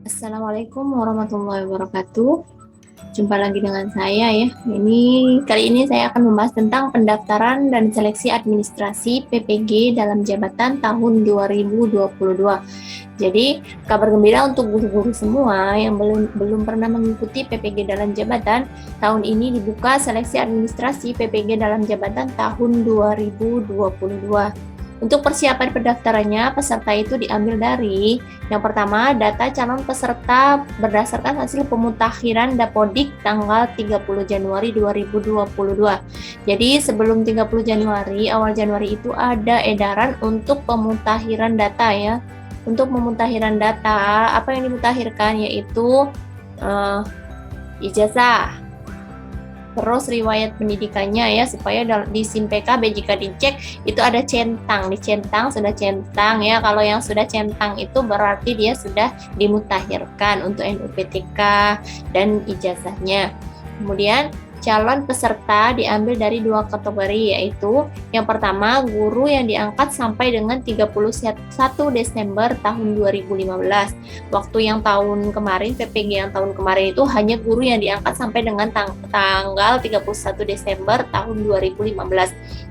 Assalamualaikum warahmatullahi wabarakatuh. Jumpa lagi dengan saya ya. Kali ini saya akan membahas tentang pendaftaran dan seleksi administrasi PPG dalam jabatan tahun 2022. Jadi, kabar gembira untuk guru-guru semua yang belum pernah mengikuti PPG dalam jabatan, tahun ini dibuka seleksi administrasi PPG dalam jabatan tahun 2022. Untuk persiapan pendaftarannya, peserta itu diambil dari yang pertama, data calon peserta berdasarkan hasil pemutakhiran Dapodik tanggal 30 Januari 2022. Jadi sebelum 30 Januari, awal Januari itu ada edaran untuk pemutakhiran data ya. Untuk pemutakhiran data, apa yang dimutakhirkan yaitu ijazah, terus riwayat pendidikannya ya, supaya di SIM PKB jika dicek itu ada dicentang sudah centang ya. Kalau yang sudah centang itu berarti dia sudah dimutakhirkan untuk NUPTK dan ijazahnya. Kemudian calon peserta diambil dari dua kategori, yaitu yang pertama guru yang diangkat sampai dengan 31 Desember tahun 2015. Waktu yang tahun kemarin, PPG yang tahun kemarin itu hanya guru yang diangkat sampai dengan tanggal 31 Desember tahun 2015.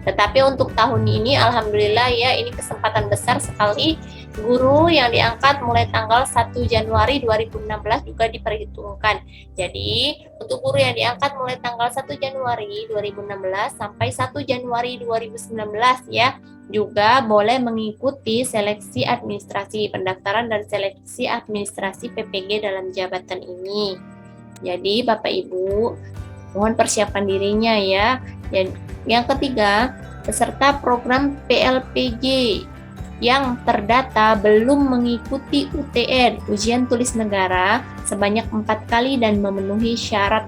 Tetapi untuk tahun ini alhamdulillah ya, ini kesempatan besar sekali, guru yang diangkat mulai tanggal 1 Januari 2016 juga diperhitungkan. Jadi untuk guru yang diangkat mulai tanggal 1 Januari 2016 sampai 1 Januari 2019 ya, juga boleh mengikuti seleksi administrasi, pendaftaran dan seleksi administrasi PPG dalam jabatan ini. Jadi Bapak Ibu mohon persiapan dirinya ya. Dan yang ketiga, peserta program PLPG yang terdata belum mengikuti UTN, ujian tulis negara, sebanyak 4 kali dan memenuhi syarat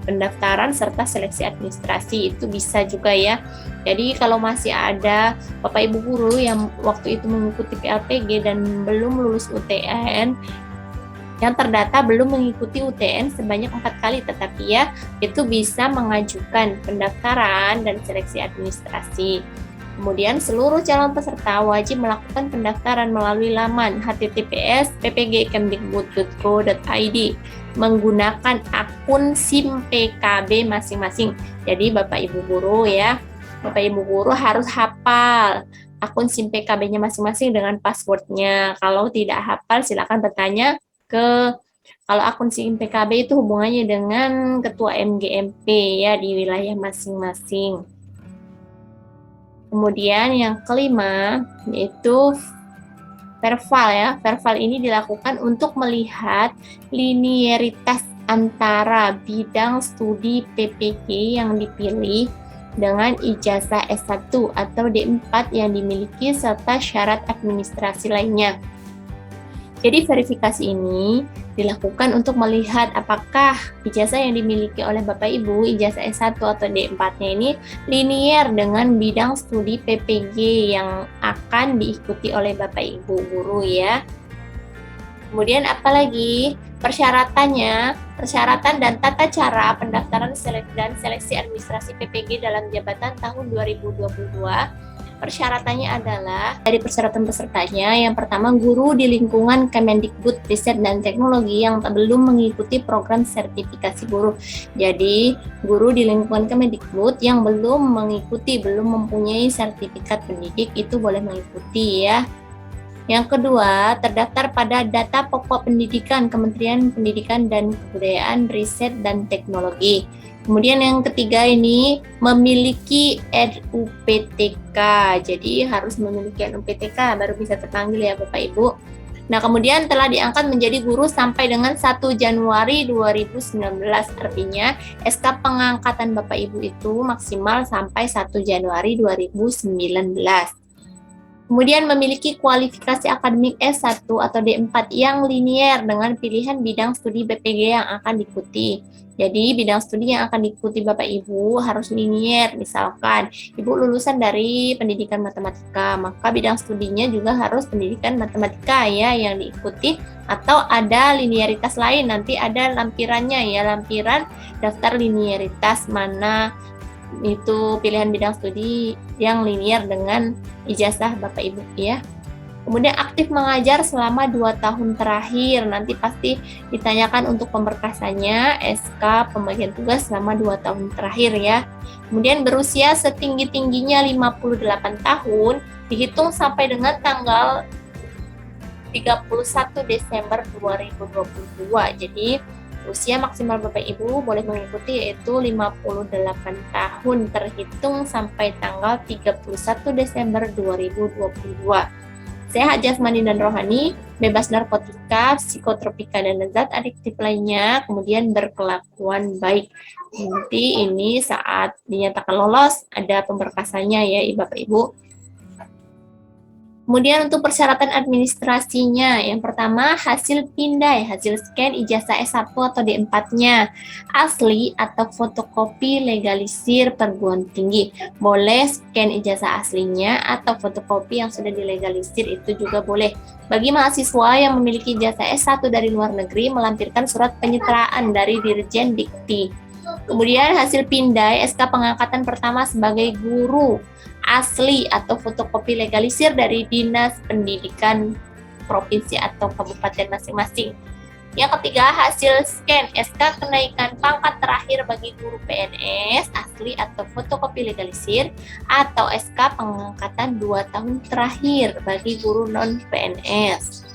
pendaftaran serta seleksi administrasi, itu bisa juga ya. Jadi kalau masih ada Bapak Ibu guru yang waktu itu mengikuti PLPG dan belum lulus UTN, yang terdata belum mengikuti UTN sebanyak 4 kali, tetapi ya itu bisa mengajukan pendaftaran dan seleksi administrasi. Kemudian seluruh calon peserta wajib melakukan pendaftaran melalui laman https://ppg.kemdikbud.go.id menggunakan akun SIM PKB masing-masing. Jadi Bapak Ibu guru ya, Bapak Ibu guru harus hafal akun SIM PKB-nya masing-masing dengan passwordnya. Kalau tidak hafal silakan bertanya kalau akun SIM PKB itu hubungannya dengan ketua MGMP ya di wilayah masing-masing. Kemudian yang kelima yaitu Perval ya. Perval ini dilakukan untuk melihat linearitas antara bidang studi PPG yang dipilih dengan ijazah S1 atau D4 yang dimiliki serta syarat administrasi lainnya. Jadi verifikasi ini dilakukan untuk melihat apakah ijazah yang dimiliki oleh Bapak Ibu, ijazah S1 atau D4-nya ini linier dengan bidang studi PPG yang akan diikuti oleh Bapak Ibu guru ya. Kemudian apalagi persyaratan dan tata cara pendaftaran dan seleksi administrasi PPG dalam jabatan tahun 2022. Persyaratannya adalah dari persyaratan pesertanya, yang pertama guru di lingkungan Kemendikbud Riset dan Teknologi yang belum mengikuti program sertifikasi guru. Jadi guru di lingkungan Kemendikbud yang belum mempunyai sertifikat pendidik itu boleh mengikuti ya. Yang kedua, terdaftar pada data pokok pendidikan Kementerian Pendidikan dan Kebudayaan, Riset dan Teknologi. Kemudian yang ketiga ini memiliki NUPTK, jadi harus memiliki NUPTK baru bisa terpanggil ya Bapak Ibu. Nah kemudian telah diangkat menjadi guru sampai dengan 1 Januari 2019, artinya SK pengangkatan Bapak Ibu itu maksimal sampai 1 Januari 2019. Kemudian memiliki kualifikasi akademik S1 atau D4 yang linier dengan pilihan bidang studi BPG yang akan diikuti. Jadi bidang studi yang akan diikuti Bapak Ibu harus linier. Misalkan Ibu lulusan dari pendidikan matematika, maka bidang studinya juga harus pendidikan matematika ya yang diikuti, atau ada linearitas lain, nanti ada lampirannya ya, lampiran daftar linearitas mana itu pilihan bidang studi yang linier dengan ijazah Bapak Ibu ya. Kemudian aktif mengajar selama 2 tahun terakhir. Nanti pasti ditanyakan untuk pemberkasannya, SK pembagian tugas selama 2 tahun terakhir ya. Kemudian berusia setinggi-tingginya 58 tahun, dihitung sampai dengan tanggal 31 Desember 2022. Jadi usia maksimal Bapak Ibu boleh mengikuti yaitu 58 tahun terhitung sampai tanggal 31 Desember 2022. Sehat jasmani dan rohani, bebas narkotika, psikotropika dan zat adiktif lainnya, kemudian berkelakuan baik. Nanti ini saat dinyatakan lolos ada pemberkasannya ya Bapak Ibu. Kemudian untuk persyaratan administrasinya, yang pertama hasil pindai, hasil scan ijazah S1 atau D4-nya, asli atau fotokopi legalisir perguruan tinggi. Boleh scan ijazah aslinya atau fotokopi yang sudah dilegalisir itu juga boleh. Bagi mahasiswa yang memiliki ijazah S1 dari luar negeri, melampirkan surat penyetaraan dari Dirjen Dikti. Kemudian hasil pindai SK pengangkatan pertama sebagai guru asli atau fotokopi legalisir dari Dinas Pendidikan Provinsi atau Kabupaten masing-masing. Yang ketiga, hasil scan SK kenaikan pangkat terakhir bagi guru PNS asli atau fotokopi legalisir atau SK pengangkatan 2 tahun terakhir bagi guru non-PNS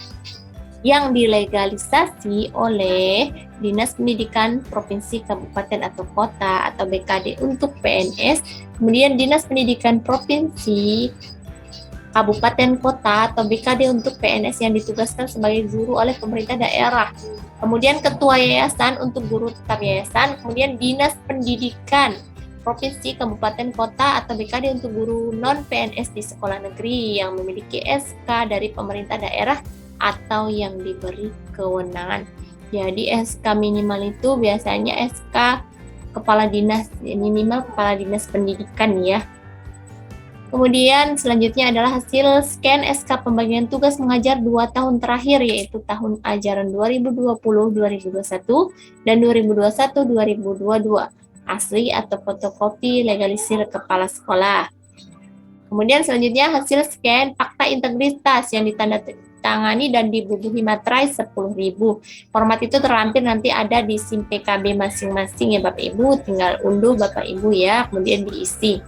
yang dilegalisasi oleh Dinas Pendidikan Provinsi, Kabupaten atau Kota atau BKD untuk PNS, kemudian Dinas Pendidikan Provinsi, Kabupaten Kota atau BKD untuk PNS yang ditugaskan sebagai guru oleh pemerintah daerah. Kemudian Ketua Yayasan untuk guru tetap yayasan, kemudian Dinas Pendidikan Provinsi, Kabupaten Kota atau BKD untuk guru non-PNS di sekolah negeri yang memiliki SK dari pemerintah daerah atau yang diberi kewenangan. Jadi SK minimal itu biasanya SK kepala dinas, minimal kepala dinas pendidikan ya. Kemudian selanjutnya adalah hasil scan SK pembagian tugas mengajar 2 tahun terakhir yaitu tahun ajaran 2020-2021 dan 2021-2022. Asli atau fotokopi legalisir kepala sekolah. Kemudian selanjutnya hasil scan fakta integritas yang ditandatangani dan dibubuhi materai 10.000. Format itu terlampir nanti ada di SIM PKB masing-masing ya Bapak Ibu, tinggal unduh Bapak Ibu ya, kemudian diisi.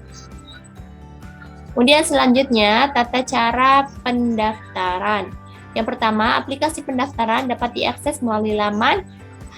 Kemudian selanjutnya tata cara pendaftaran. Yang pertama, aplikasi pendaftaran dapat diakses melalui laman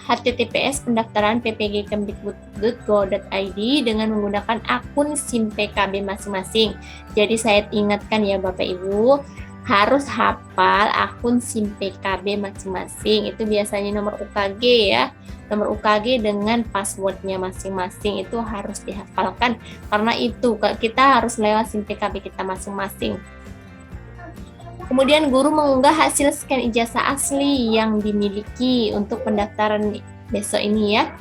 https://ppg.kemdikbud.go.id dengan menggunakan akun SIM PKB masing-masing. Jadi saya ingatkan ya Bapak Ibu, harus hafal akun SIM PKB masing-masing. Itu biasanya nomor UKG ya. Nomor UKG dengan passwordnya masing-masing itu harus dihafalkan. Karena itu kita harus lewat SIM PKB kita masing-masing. Kemudian guru mengunggah hasil scan ijazah asli yang dimiliki untuk pendaftaran besok ini ya.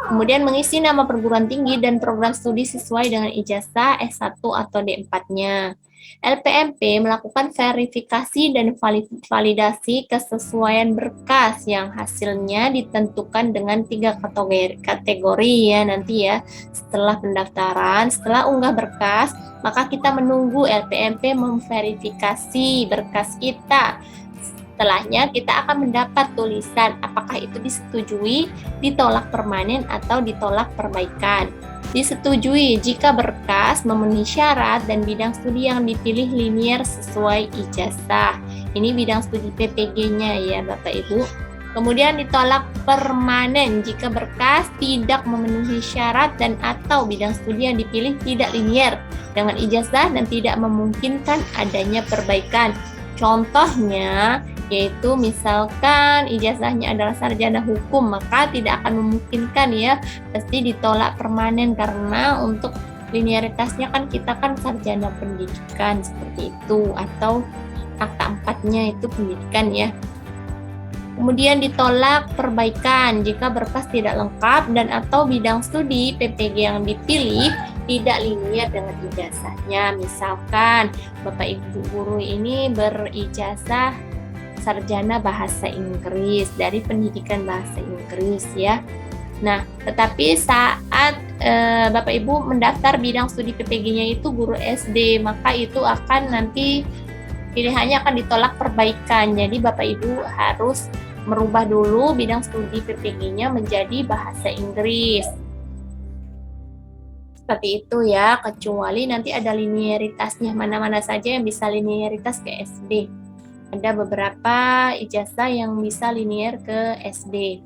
Kemudian mengisi nama perguruan tinggi dan program studi sesuai dengan ijazah S1 atau D4-nya. LPMP melakukan verifikasi dan validasi kesesuaian berkas yang hasilnya ditentukan dengan 3 kategori ya nanti ya. Setelah pendaftaran, setelah unggah berkas, maka kita menunggu LPMP memverifikasi berkas kita. Setelahnya kita akan mendapat tulisan apakah itu disetujui, ditolak permanen atau ditolak perbaikan. Disetujui jika berkas memenuhi syarat dan bidang studi yang dipilih linier sesuai ijazah. Ini bidang studi PPG-nya ya Bapak Ibu. Kemudian ditolak permanen jika berkas tidak memenuhi syarat dan atau bidang studi yang dipilih tidak linier dengan ijazah dan tidak memungkinkan adanya perbaikan. Contohnya yaitu misalkan ijazahnya adalah sarjana hukum, maka tidak akan memungkinkan ya, pasti ditolak permanen karena untuk linearitasnya kan kita kan sarjana pendidikan seperti itu, atau akta 4-nya itu pendidikan ya. Kemudian ditolak perbaikan jika berkas tidak lengkap dan atau bidang studi PPG yang dipilih tidak linier dengan ijazahnya. Misalkan Bapak Ibu guru ini berijazah sarjana bahasa Inggris dari pendidikan bahasa Inggris ya. Nah, tetapi saat Bapak Ibu mendaftar bidang studi PPG-nya itu guru SD, maka itu akan nanti pilihannya akan ditolak perbaikan. Jadi Bapak Ibu harus merubah dulu bidang studi PPG-nya menjadi bahasa Inggris. Seperti itu ya, kecuali nanti ada linearitasnya, mana-mana saja yang bisa linearitas ke SD. Ada beberapa ijazah yang bisa linear ke SD.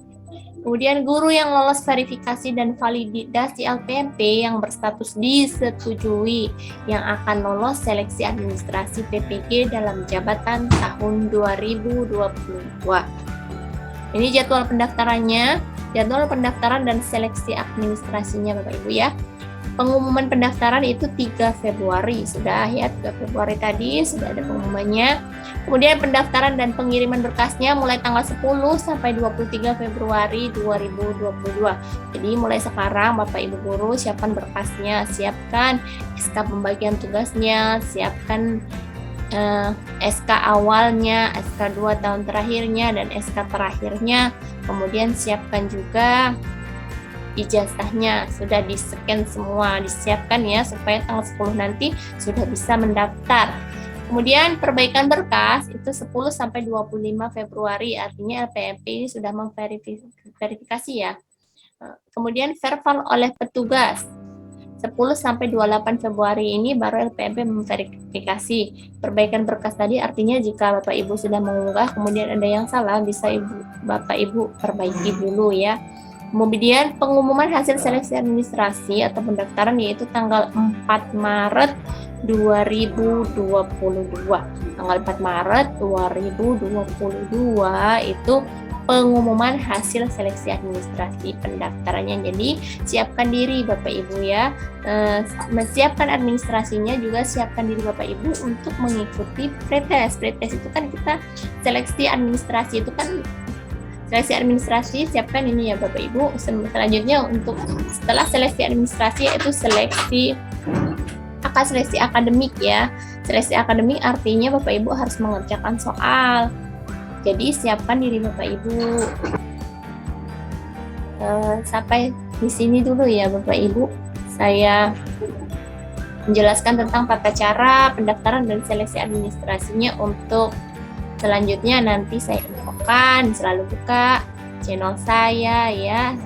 Kemudian guru yang lolos verifikasi dan validasi LPMP yang berstatus disetujui yang akan lolos seleksi administrasi PPG dalam jabatan tahun 2022. Ini jadwal pendaftarannya, jadwal pendaftaran dan seleksi administrasinya Bapak Ibu ya. Pengumuman pendaftaran itu 3 Februari, sudah ya, 3 Februari tadi sudah ada pengumumannya. Kemudian pendaftaran dan pengiriman berkasnya mulai tanggal 10 sampai 23 Februari 2022. Jadi mulai sekarang Bapak Ibu guru siapkan berkasnya, siapkan SK pembagian tugasnya, siapkan SK awalnya, SK 2 tahun terakhirnya, dan SK terakhirnya. Kemudian siapkan juga ijazahnya, sudah di-scan semua, disiapkan ya supaya tanggal 10 nanti sudah bisa mendaftar. Kemudian perbaikan berkas itu 10 sampai 25 Februari, artinya LPMP ini sudah memverifikasi ya. Kemudian verbal oleh petugas 10 sampai 28 Februari ini baru LPMP memverifikasi. Perbaikan berkas tadi artinya jika Bapak Ibu sudah mengunggah kemudian ada yang salah bisa Bapak Ibu perbaiki dulu ya. Kemudian pengumuman hasil seleksi administrasi atau pendaftaran yaitu tanggal 4 Maret 2022. Tanggal 4 Maret 2022 itu pengumuman hasil seleksi administrasi pendaftarannya. Jadi siapkan diri Bapak Ibu ya, siapkan administrasinya, juga siapkan diri Bapak Ibu untuk mengikuti pretest. Pretest itu kan kita seleksi administrasi itu kan seleksi administrasi, siapkan ini ya Bapak Ibu. Selanjutnya untuk setelah seleksi administrasi yaitu seleksi akademik ya. Seleksi akademik artinya Bapak Ibu harus mengerjakan soal. Jadi siapkan diri Bapak Ibu. Sampai di sini dulu ya Bapak Ibu. Saya menjelaskan tentang tata cara pendaftaran dan seleksi administrasinya. Untuk selanjutnya nanti saya infokan, selalu buka channel saya ya.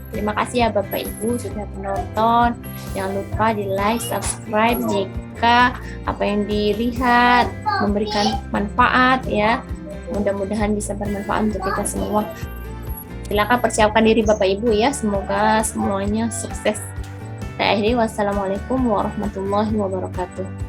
Terima kasih ya Bapak Ibu sudah menonton. Jangan lupa di like, subscribe jika apa yang dilihat memberikan manfaat ya. Mudah-mudahan bisa bermanfaat untuk kita semua. Silakan persiapkan diri Bapak Ibu ya. Semoga semuanya sukses. Saya akhiri, wassalamualaikum warahmatullahi wabarakatuh.